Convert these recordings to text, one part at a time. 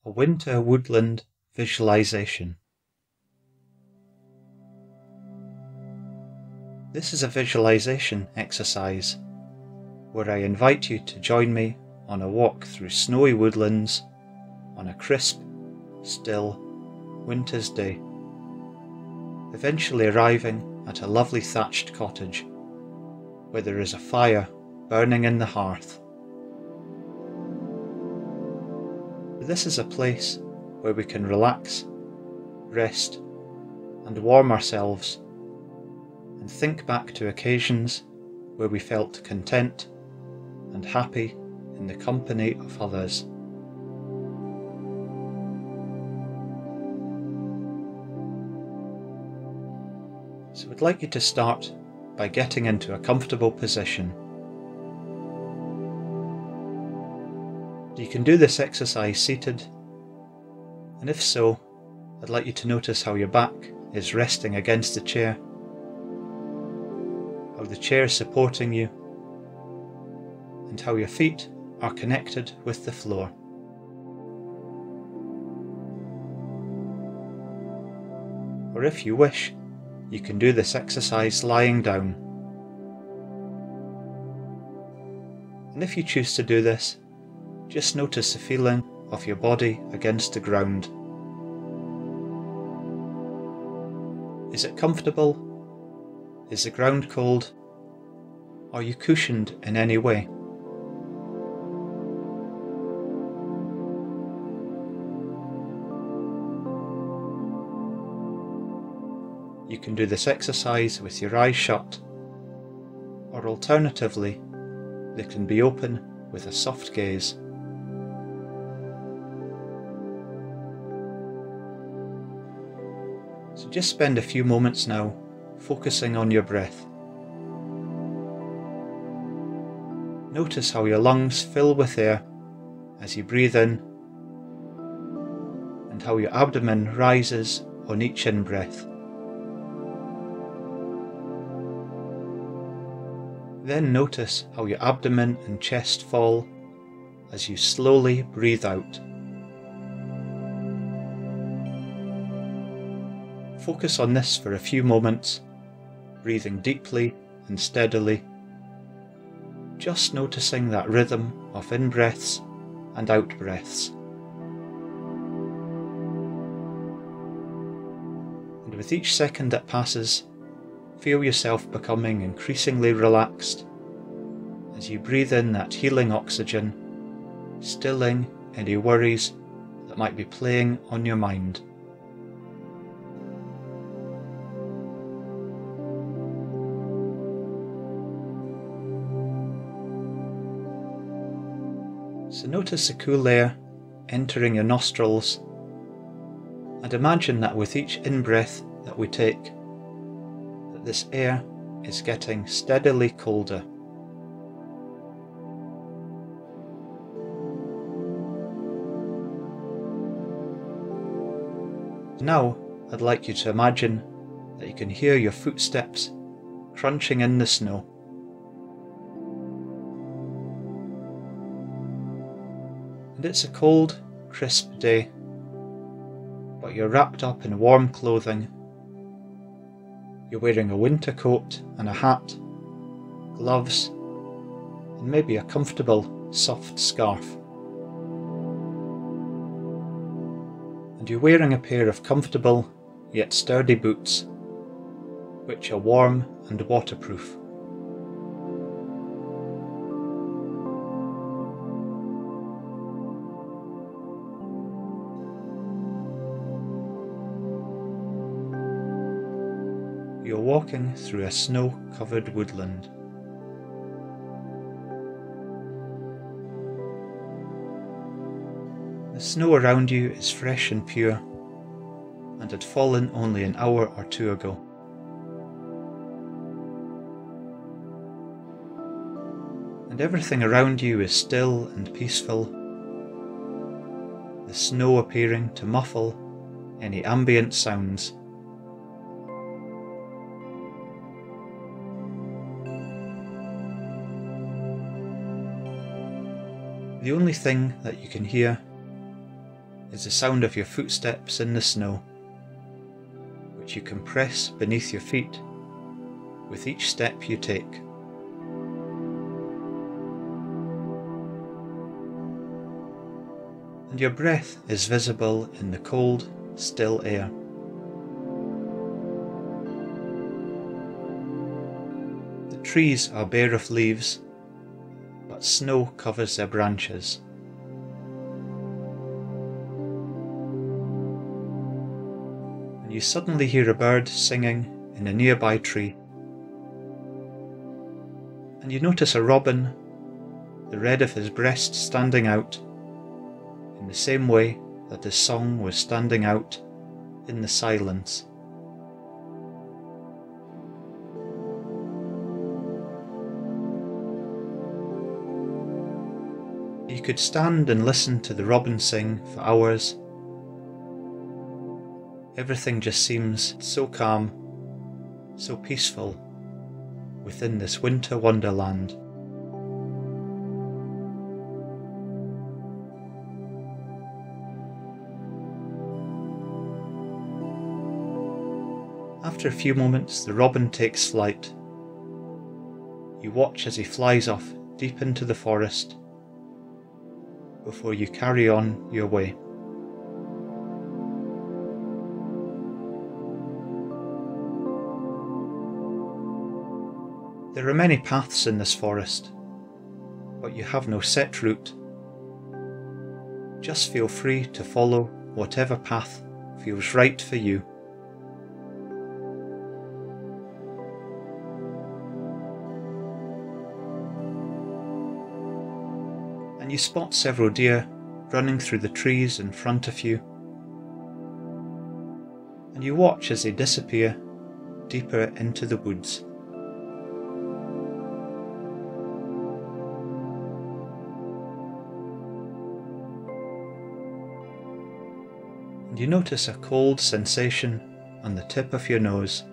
A winter woodland visualization. This is a visualization exercise where I invite you to join me on a walk through snowy woodlands on a crisp, still winter's day, eventually arriving at a lovely thatched cottage where there is a fire burning in the hearth. This is a place where we can relax, rest, and warm ourselves, and think back to occasions where we felt content and happy in the company of others. So I'd like you to start by getting into a comfortable position. You can do this exercise seated, and if so, I'd like you to notice how your back is resting against the chair, how the chair is supporting you, and how your feet are connected with the floor. Or if you wish, you can do this exercise lying down. And if you choose to do this, just notice the feeling of your body against the ground. Is it comfortable? Is the ground cold? Are you cushioned in any way? You can do this exercise with your eyes shut, or alternatively, they can be open with a soft gaze. So just spend a few moments now focusing on your breath. Notice how your lungs fill with air as you breathe in, and how your abdomen rises on each in-breath. Then notice how your abdomen and chest fall as you slowly breathe out. Focus on this for a few moments, breathing deeply and steadily, just noticing that rhythm of in-breaths and out-breaths. And with each second that passes, feel yourself becoming increasingly relaxed as you breathe in that healing oxygen, stilling any worries that might be playing on your mind. So notice the cool air entering your nostrils, and imagine that with each in-breath that we take, that this air is getting steadily colder. Now I'd like you to imagine that you can hear your footsteps crunching in the snow. And it's a cold, crisp day, but you're wrapped up in warm clothing. You're wearing a winter coat and a hat, gloves, and maybe a comfortable, soft scarf. And you're wearing a pair of comfortable, yet sturdy boots, which are warm and waterproof. You're walking through a snow-covered woodland. The snow around you is fresh and pure, and had fallen only an hour or two ago. And everything around you is still and peaceful, the snow appearing to muffle any ambient sounds. The only thing that you can hear is the sound of your footsteps in the snow, which you compress beneath your feet with each step you take. And your breath is visible in the cold, still air. The trees are bare of leaves, but snow covers their branches. And you suddenly hear a bird singing in a nearby tree. And you notice a robin, the red of his breast standing out, in the same way that his song was standing out in the silence. You could stand and listen to the robin sing for hours. Everything just seems so calm, so peaceful within this winter wonderland. After a few moments, the robin takes flight. You watch as he flies off deep into the forest before you carry on your way. There are many paths in this forest, but you have no set route. Just feel free to follow whatever path feels right for you. And you spot several deer running through the trees in front of you, and you watch as they disappear deeper into the woods. And you notice a cold sensation on the tip of your nose.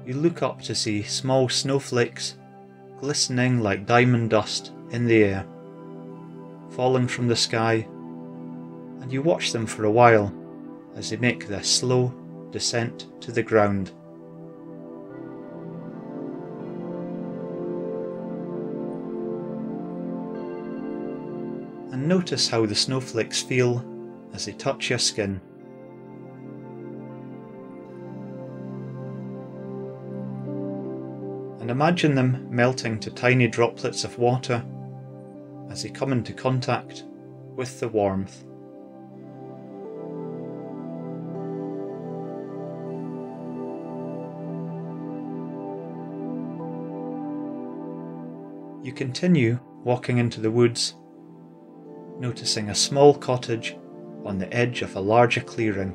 You look up to see small snowflakes glistening like diamond dust in the air, falling from the sky, and you watch them for a while as they make their slow descent to the ground. And notice how the snowflakes feel as they touch your skin. And imagine them melting to tiny droplets of water as they come into contact with the warmth. You continue walking into the woods, noticing a small cottage on the edge of a larger clearing.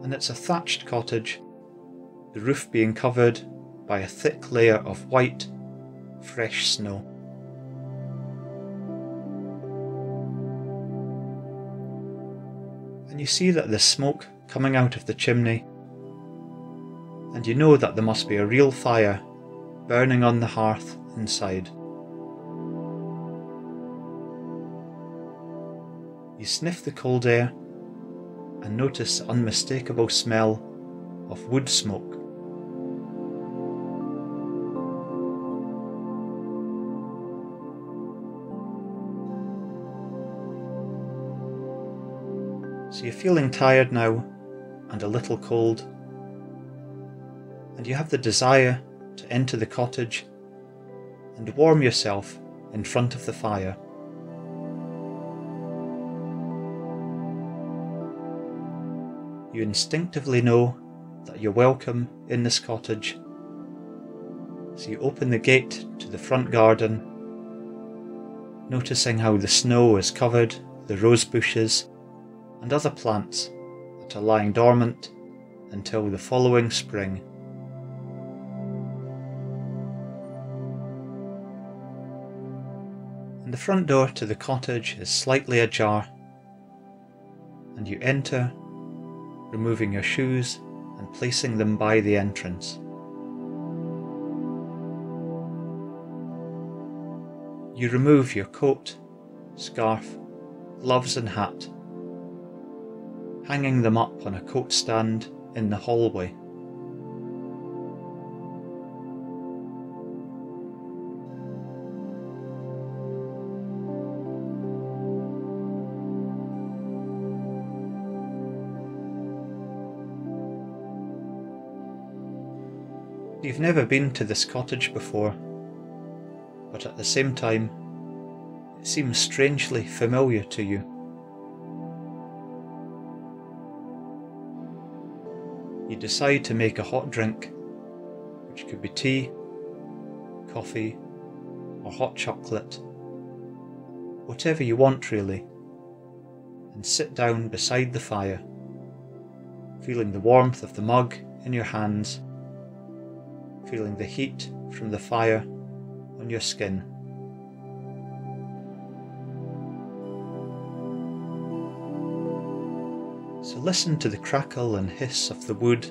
And it's a thatched cottage, the roof being covered by a thick layer of white, fresh snow. And you see that there's smoke coming out of the chimney, and you know that there must be a real fire burning on the hearth inside. You sniff the cold air and notice the unmistakable smell of wood smoke. So you're feeling tired now and a little cold, and you have the desire to enter the cottage and warm yourself in front of the fire. You instinctively know that you're welcome in this cottage, so you open the gate to the front garden, noticing how the snow has covered the rose bushes and other plants that are lying dormant until the following spring. And the front door to the cottage is slightly ajar, and you enter, removing your shoes and placing them by the entrance. you remove your coat, scarf, gloves and hat, hanging them up on a coat stand in the hallway. You've never been to this cottage before, but at the same time, it seems strangely familiar to you. You decide to make a hot drink, which could be tea, coffee, or hot chocolate, whatever you want really, and sit down beside the fire, feeling the warmth of the mug in your hands, feeling the heat from the fire on your skin. So listen to the crackle and hiss of the wood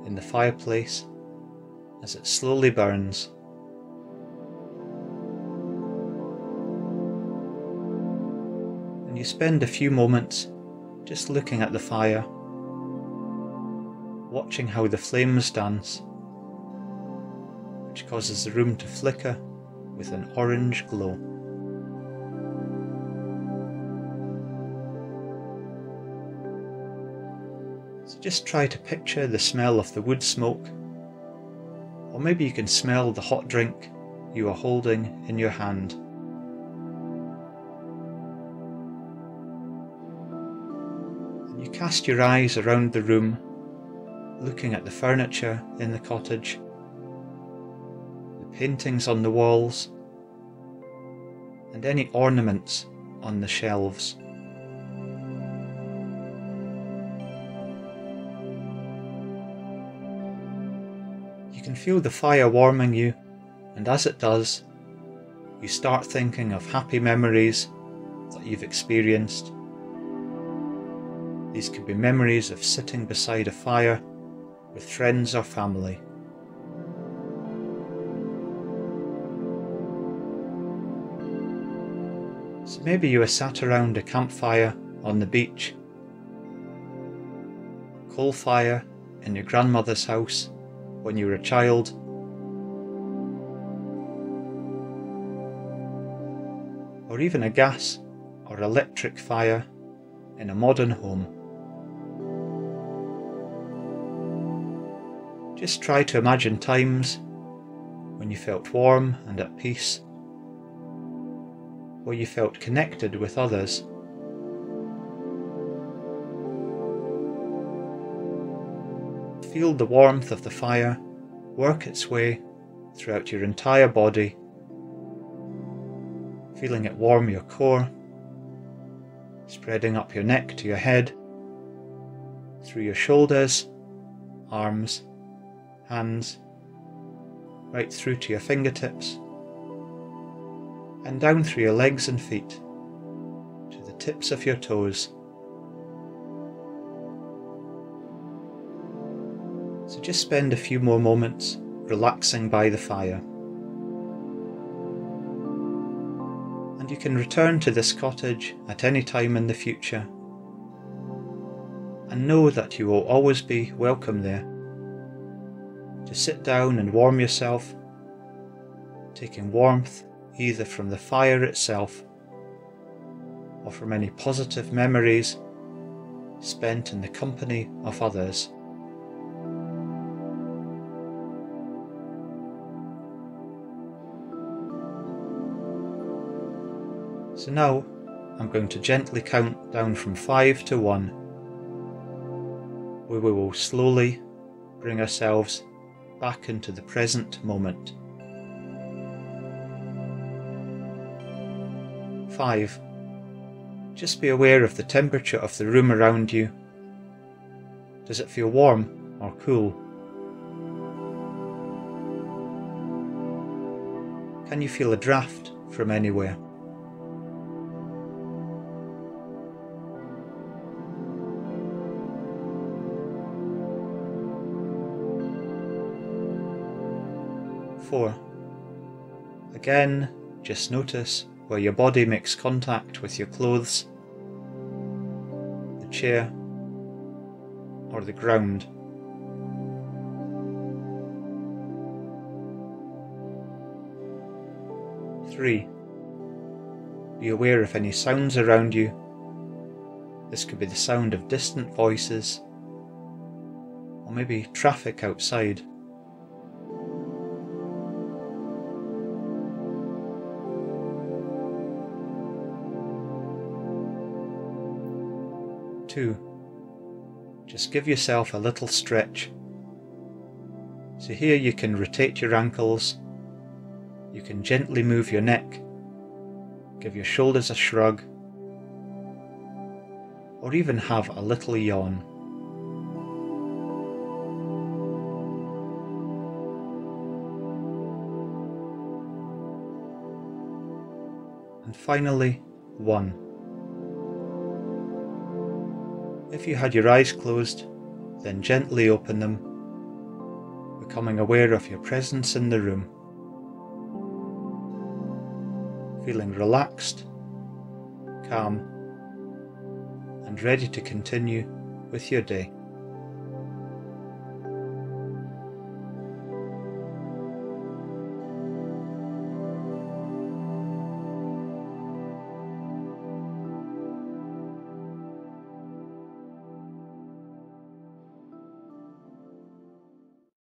in the fireplace as it slowly burns. And you spend a few moments just looking at the fire, watching how the flames dance, which causes the room to flicker with an orange glow. So just try to picture the smell of the wood smoke, or maybe you can smell the hot drink you are holding in your hand. And you cast your eyes around the room, looking at the furniture in the cottage, paintings on the walls, and any ornaments on the shelves. You can feel the fire warming you, and as it does, you start thinking of happy memories that you've experienced. These could be memories of sitting beside a fire with friends or family. So maybe you were sat around a campfire on the beach, coal fire in your grandmother's house when you were a child, or even a gas or electric fire in a modern home. Just try to imagine times when you felt warm and at peace, where you felt connected with others. Feel the warmth of the fire work its way throughout your entire body, feeling it warm your core, spreading up your neck to your head, through your shoulders, arms, hands, right through to your fingertips, and down through your legs and feet to the tips of your toes. So just spend a few more moments relaxing by the fire. And you can return to this cottage at any time in the future, and know that you will always be welcome there, to sit down and warm yourself, taking warmth either from the fire itself or from any positive memories spent in the company of others. So now I'm going to gently count down from 5 to 1, where we will slowly bring ourselves back into the present moment. 5. Just be aware of the temperature of the room around you. Does it feel warm or cool? Can you feel a draft from anywhere? 4. Again, Just notice where your body makes contact with your clothes, the chair, or the ground. Three, be aware of any sounds around you. This could be the sound of distant voices, or maybe traffic outside. 2, just give yourself a little stretch. So here you can rotate your ankles, you can gently move your neck, give your shoulders a shrug, or even have a little yawn. And finally, 1. If you had your eyes closed, then gently open them, becoming aware of your presence in the room, feeling relaxed, calm, and ready to continue with your day.